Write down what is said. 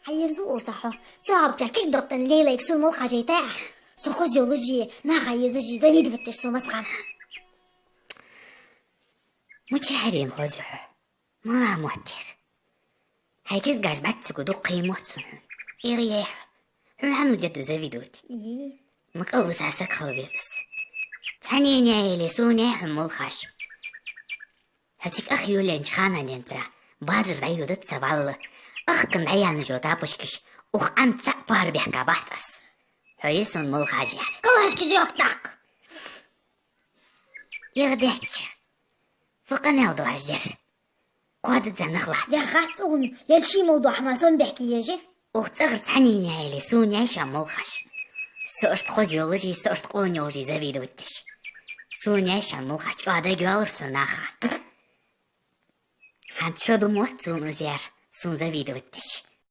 حيرزقوا صحو صعب جاكيك دوقتن ليلة يكسون مو خاجيتا سخو جيولوجي ناغا يزجي زبيد فتش سو مسخان متشهرين غزوح ما موتر هيكيز قاش باتسكو دو قيموت سنون إغياح حنو جد زبيدوت مكوز عسك خلبيسس تاني نايلي سوني حمول خاش هتيك أخيو لنشخانا ننتا بازر دايو دت سبال أخ كن دايان جوتا بشكش أخ أنت بار بيحكا بحتس هيسون مول خاجير كلاش كي جوكتاك يغديتش فقنا يوضو عجر قوادت زنخلح يا خاتون يلشي موضوع حماسون بيحكي يجي أخ تغر تاني نايلي سوني شمول خاش سوشت خوزيولوجي سوشت قونيوجي زبيدوتش سوني شمول خاش قادا جوالر سناخا هاد شدو موت سون زيار سون زبيدوتش